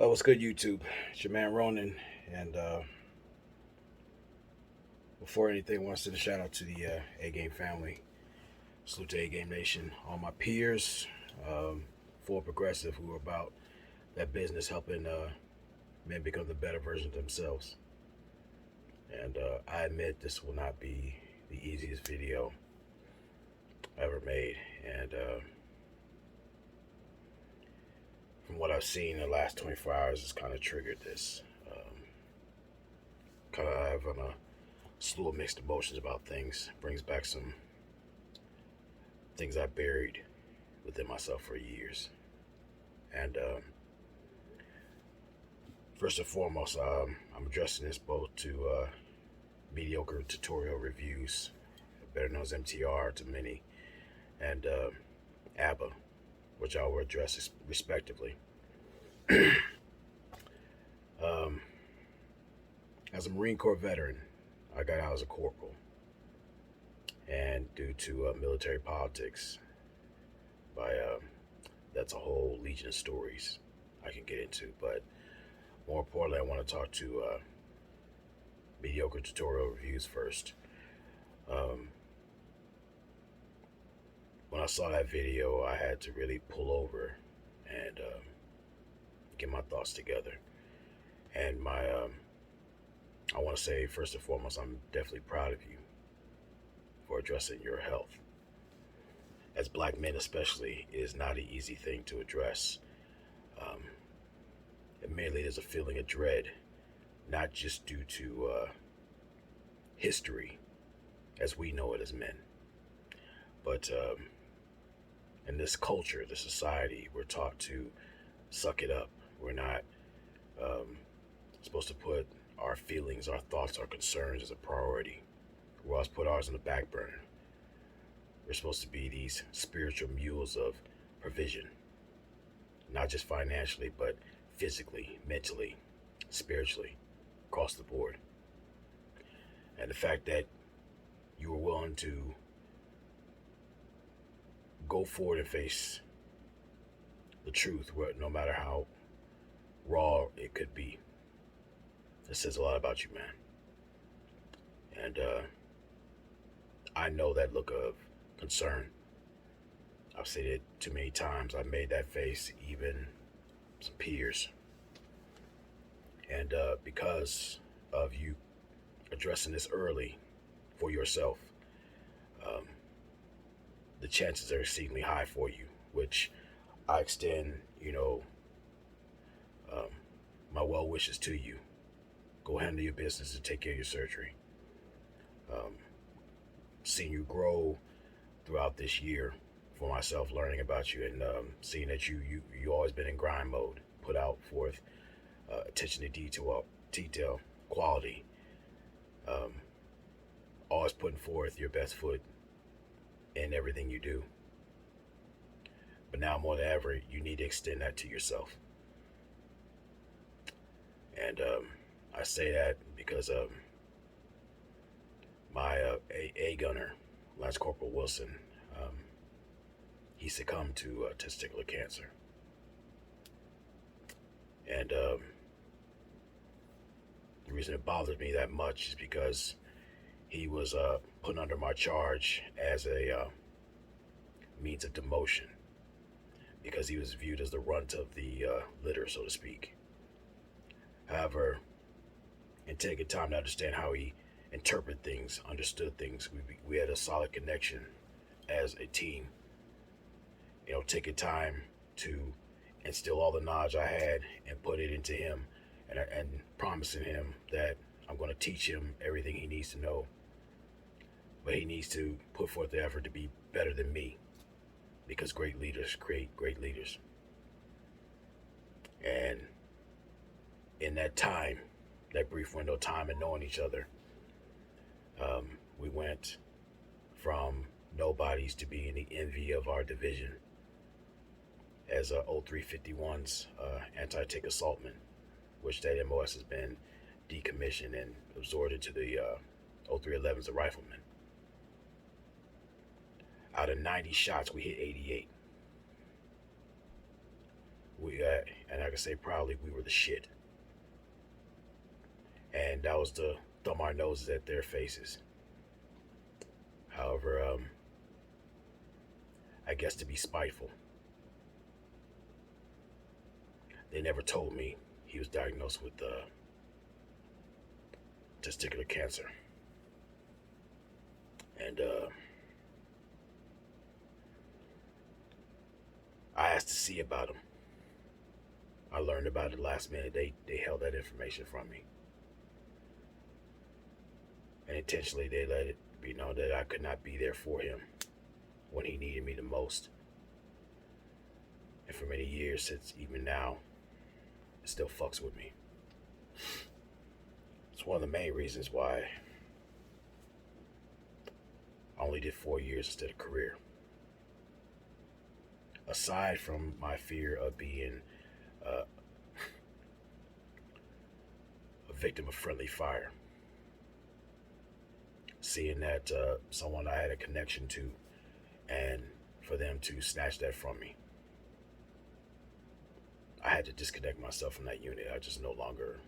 Oh, what's good, YouTube? It's your man Ronin, and before anything, I want to send a shout out to the A Game family. Salute to A Game Nation, all my peers, full progressive who are about that business, helping men become the better version of themselves. And I admit this will not be the easiest video ever made, and from what I've seen in the last 24 hours, it's kind of triggered this. Kind of have on a slew of mixed emotions about things. Brings back some things I buried within myself for years. And first and foremost, I'm addressing this both to mediocre tutorial reviews, better known as MTR to many, and ABBA, which I will address respectively. um, as a Marine Corps veteran, I got out as a corporal. And due to military politics, by that's a whole legion of stories I can get into. But more importantly, I want to talk to mediocre tutorial reviews first. Um, when I saw that video, I had to really pull over and get my thoughts together. And I want to say first and foremost, I'm definitely proud of you for addressing your health. As black men, especially, it is not an easy thing to address. Um, Admittedly, there's a feeling of dread, not just due to history as we know it as men, but in this culture, this society, we're taught to suck it up. We're not um, supposed to put our feelings, our thoughts, our concerns as a priority. We're always put ours on the back burner. We're supposed to be these spiritual mules of provision, not just financially, but physically, mentally, spiritually, across the board. And the fact that you were willing to go forward and face the truth, no matter how raw it could be, it says a lot about you, man. And I know that look of concern. I've said it too many times. I made that face, even some peers. And because of you addressing this early for yourself, um, the chances are exceedingly high for you, which I extend, um, my well wishes to you. Go handle your business and take care of your surgery. Um, Seeing you grow throughout this year for myself, learning about you and seeing that you always been in grind mode, put out forth attention to detail, quality, um, always putting forth your best foot in everything you do. But now more than ever, you need to extend that to yourself. And I say that because my A gunner, Lance Corporal Wilson, um, he succumbed to testicular cancer. And the reason it bothers me that much is because he was put under my charge as a means of demotion because he was viewed as the runt of the litter, so to speak. However, in taking time to understand how he interpreted things, understood things, we had a solid connection as a team. Taking time to instill all the knowledge I had and put it into him, and promising him that I'm going to teach him everything he needs to know. But he needs to put forth the effort to be better than me, because great leaders create great leaders. And in that time, that brief window of time and knowing each other, we went from nobodies to being the envy of our division as 0351's anti-tank assaultman, which that MOS has been decommissioned and absorbed into the 0311's a rifleman. Out of 90 shots, we hit 88. And I can say proudly, we were the shit. And that was to thumb our noses at their faces. However, I guess to be spiteful, they never told me he was diagnosed with testicular cancer. And I asked to see about him. I learned about it last minute. They held that information from me. And intentionally they let it be known that I could not be there for him when he needed me the most. And for many years, since even now, it still fucks with me. It's one of the main reasons why I only did 4 years instead of career. Aside from my fear of being a victim of friendly fire, seeing that someone I had a connection to, and for them to snatch that from me, I had to disconnect myself from that unit. I just no longer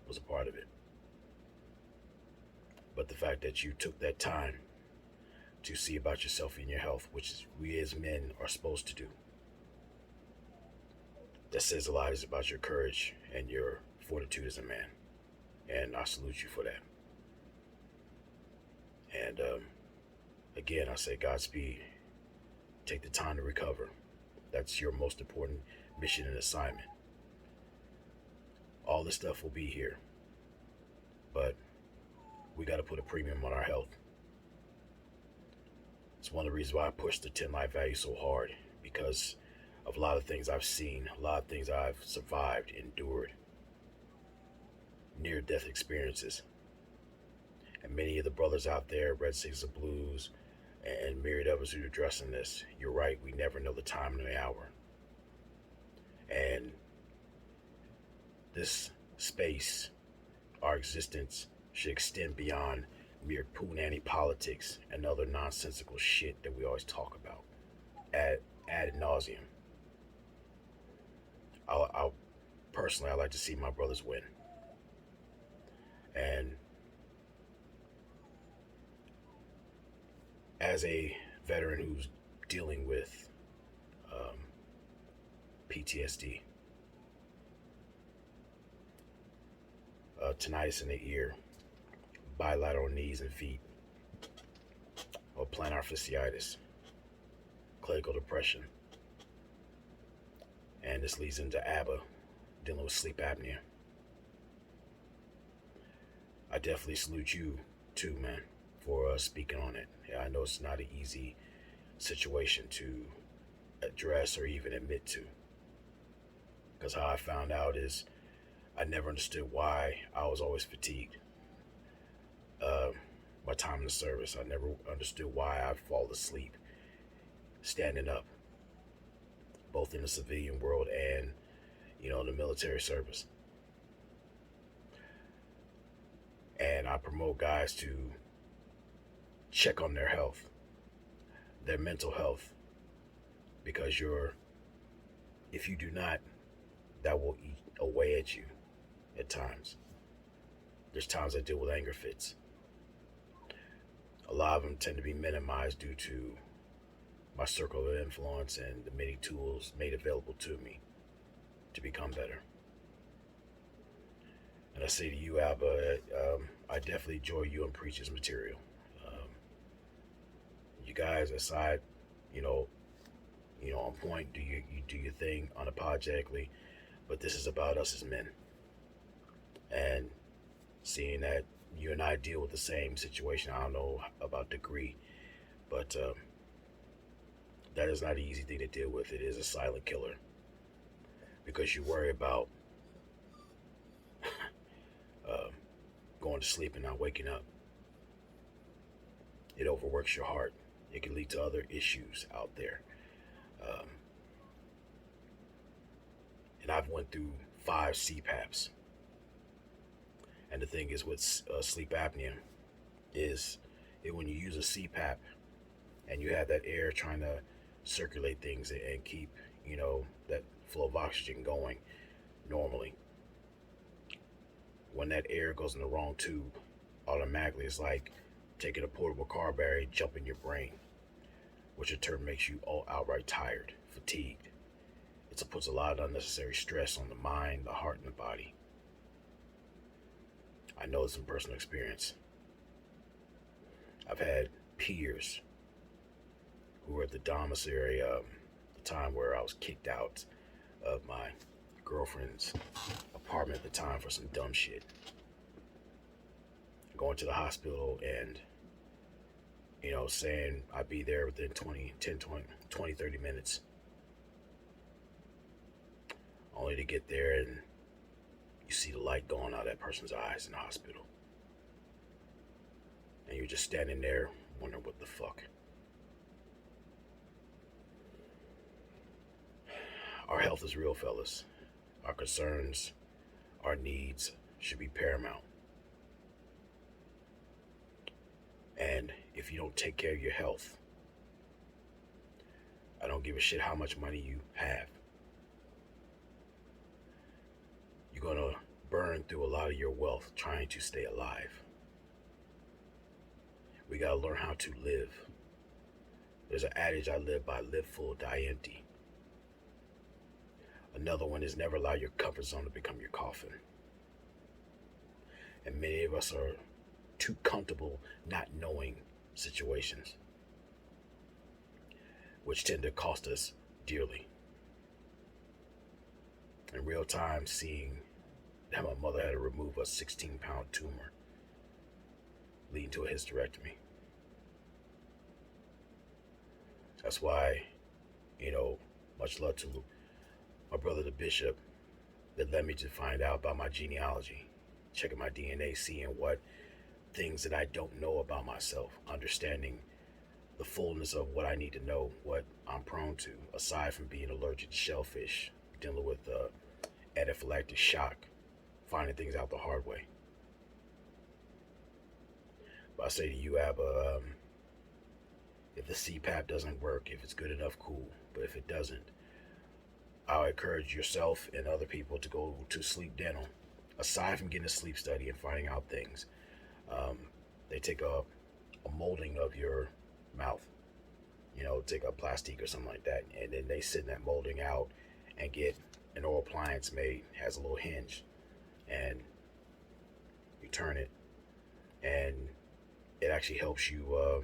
was a part of it. But the fact that you took that time to see about yourself and your health, which is we as men are supposed to do, that says a lot is about your courage and your fortitude as a man. And I salute you for that. And again, I say Godspeed. Take the time to recover. That's your most important mission and assignment. All this stuff will be here, but we got to put a premium on our health. It's one of the reasons why I push the 10 life value so hard, because of a lot of things I've seen, a lot of things I've survived, endured, near-death experiences. And many of the brothers out there, Red Six of Blues, and myriad others who are addressing this, you're right, we never know the time and the hour. And this space, our existence, should extend beyond mere poo-nanny politics and other nonsensical shit that we always talk about ad nauseum. I'll personally, I like to see my brothers win. And as a veteran who's dealing with PTSD, tinnitus in the ear, bilateral knees and feet, or plantar fasciitis, clinical depression, and this leads into ABBA, dealing with sleep apnea. I definitely salute you too, man, for speaking on it. Yeah, I know it's not an easy situation to address or even admit to, because how I found out is I never understood why I was always fatigued. My time in the service, I never understood why I fall asleep standing up, both in the civilian world and, the military service. And I promote guys to check on their health, their mental health, because if you do not, that will eat away at you at times. There's times I deal with anger fits. A lot of them tend to be minimized due to my circle of influence and the many tools made available to me to become better. And I say to you, Abba, I definitely enjoy you and Preach's material. You guys aside, on point, you do your thing unapologetically, but this is about us as men. And seeing that you and I deal with the same situation, I don't know about degree, but that is not an easy thing to deal with. It is a silent killer, because you worry about going to sleep and not waking up. It overworks your heart. It can lead to other issues out there. And I've went through 5 CPAPs. And the thing is with sleep apnea is when you use a CPAP and you have that air trying to circulate things and keep, that flow of oxygen going normally. When that air goes in the wrong tube, automatically it's like taking a portable car battery, jumping your brain, which in turn makes you all outright tired, fatigued. It puts a lot of unnecessary stress on the mind, the heart, and the body. I know this from personal experience. I've had peers who were at the domiciliary, the time where I was kicked out of my girlfriend's apartment at the time for some dumb shit. Going to the hospital and, saying I'd be there within 20, 30 minutes. Only to get there and you see the light going out of that person's eyes in the hospital. And you're just standing there wondering what the fuck. Our health is real, fellas. Our concerns, our needs should be paramount. And if you don't take care of your health, I don't give a shit how much money you have. You're going to burn through a lot of your wealth trying to stay alive. We got to learn how to live. There's an adage I live by: live full, die empty. Another one is never allow your comfort zone to become your coffin. And many of us are too comfortable not knowing situations, which tend to cost us dearly. In real time, seeing how my mother had to remove a 16-pound tumor, leading to a hysterectomy. That's why, much love to my brother, the bishop, that led me to find out about my genealogy, checking my DNA, seeing what things that I don't know about myself, understanding the fullness of what I need to know, what I'm prone to, aside from being allergic to shellfish, dealing with anaphylactic shock, finding things out the hard way. But I say to you, Abba, if the CPAP doesn't work, if it's good enough, cool. But if it doesn't, I'll encourage yourself and other people to go to sleep dental. Aside from getting a sleep study and finding out things, they take a molding of your mouth, take a plastic or something like that, and then they send that molding out and get an oral appliance made. It has a little hinge, and you turn it, and it actually helps you,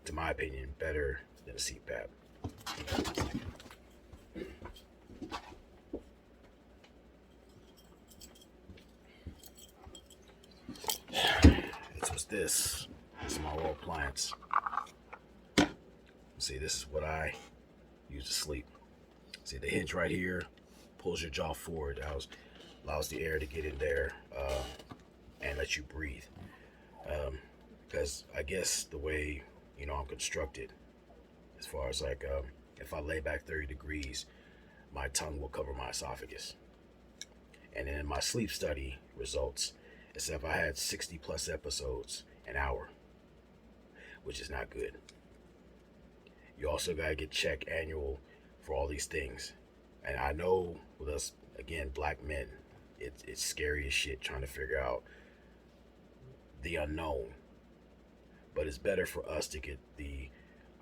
to my opinion, better than a CPAP. It's this. This is my oral appliance. See, this is what I use to sleep. See, the hinge right here pulls your jaw forward, allows the air to get in there and let you breathe. Because I guess the way I'm constructed, as far as if I lay back 30 degrees, my tongue will cover my esophagus. And then in my sleep study results, it said if I had 60 plus episodes an hour, which is not good. You also got to get checked annual for all these things. And I know with us, again, black men, it's scary as shit trying to figure out the unknown. But it's better for us to get the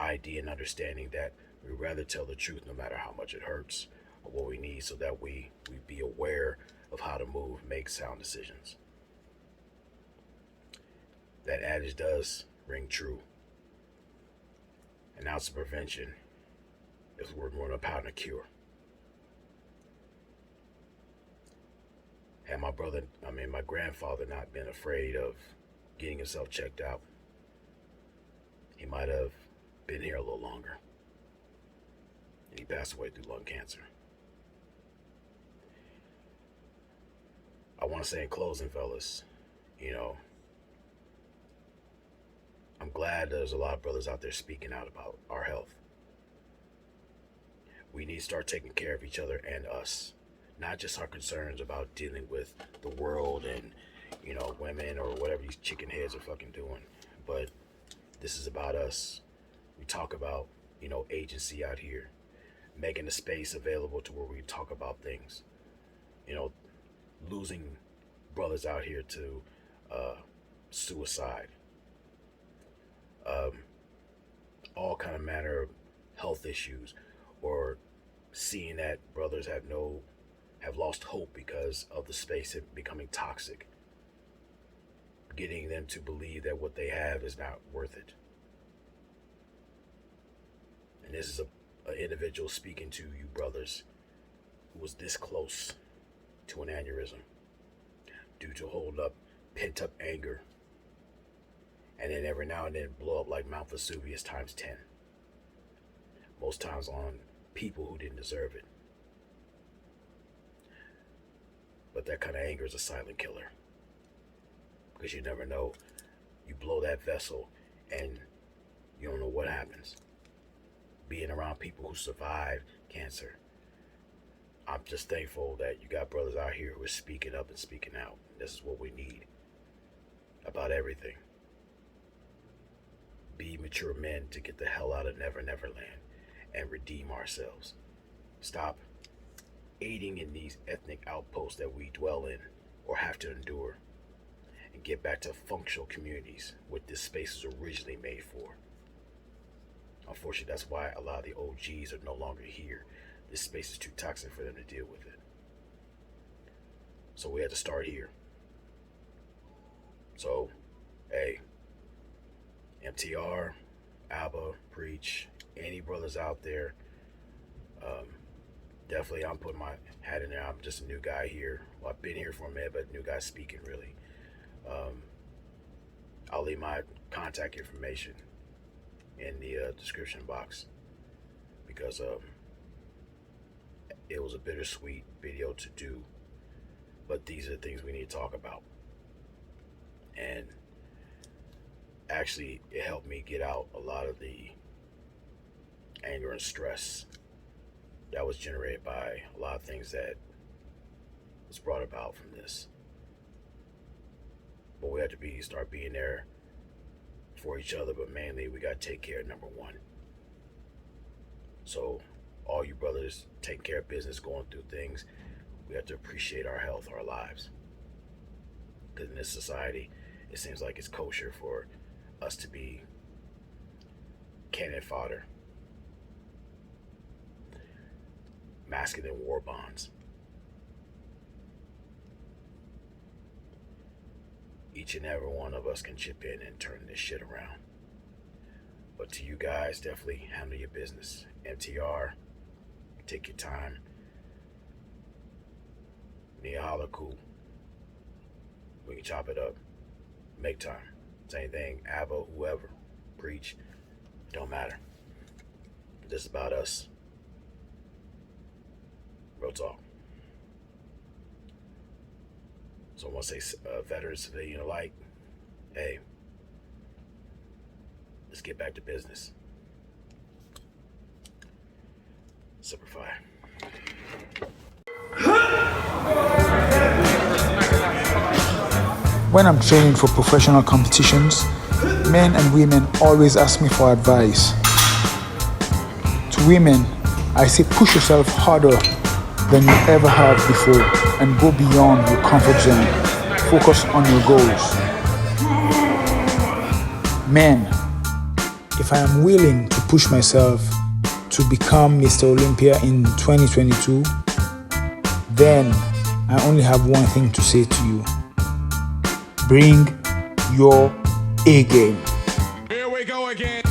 idea and understanding that we'd rather tell the truth no matter how much it hurts or what we need, so that we be aware of how to move, make sound decisions. That adage does ring true. An ounce of prevention is worth more than a pound of cure. Had my grandfather not been afraid of getting himself checked out, he might have been here a little longer. And he passed away through lung cancer. I want to say in closing, fellas, I'm glad there's a lot of brothers out there speaking out about our health. We need to start taking care of each other and us. Not just our concerns about dealing with the world and, women or whatever these chicken heads are fucking doing. But this is about us. We talk about, agency out here. making the space available to where we talk about things. You know, losing brothers out here to suicide, all kind of manner of health issues, or seeing that brothers have lost hope because of the space becoming toxic, getting them to believe that what they have is not worth it. And this is an individual speaking to you brothers who was this close to an aneurysm due to hold up pent up anger, and then every now and then blow up like Mount Vesuvius times 10. Most times on people who didn't deserve it. But that kind of anger is a silent killer, because you never know. You blow that vessel and you don't know what happens. Being around people who survived cancer, I'm just thankful that you got brothers out here who are speaking up and speaking out. This is what we need about everything. Be mature men to get the hell out of Never Never Land and redeem ourselves. Stop aiding in these ethnic outposts that we dwell in or have to endure, and get back to functional communities, what this space was originally made for. Unfortunately, that's why a lot of the OGs are no longer here. This space is too toxic for them to deal with it. So we had to start here. So, hey, MTR, Abba, Preach, any brothers out there, definitely I'm putting my hat in there. I'm just a new guy here. Well, I've been here for a minute, but new guy speaking really. I'll leave my contact information in the description box, because it was a bittersweet video to do, but these are the things we need to talk about. And actually, it helped me get out a lot of the anger and stress that was generated by a lot of things that was brought about from this. But we have to start being there for each other, but mainly we got to take care of number one. So all you brothers taking care of business, going through things, we have to appreciate our health, our lives. Because in this society, it seems like it's kosher for us to be cannon fodder, masculine war bonds. Each and every one of us can chip in and turn this shit around. But to you guys, definitely handle your business. MTR, take your time. Nia holla, cool. We can chop it up. Make time. Same thing, Abba, whoever. Preach. Don't matter. This is about us. Real talk. So I want to say veterans, civilian alike, hey, let's get back to business. Semper Fi. When I'm training for professional competitions, men and women always ask me for advice. To women, I say push yourself harder than you ever have before and go beyond your comfort zone. Focus on your goals. Men, if I am willing to push myself to become Mr. Olympia in 2022, then I only have one thing to say to you. Bring your A game. Here we go again.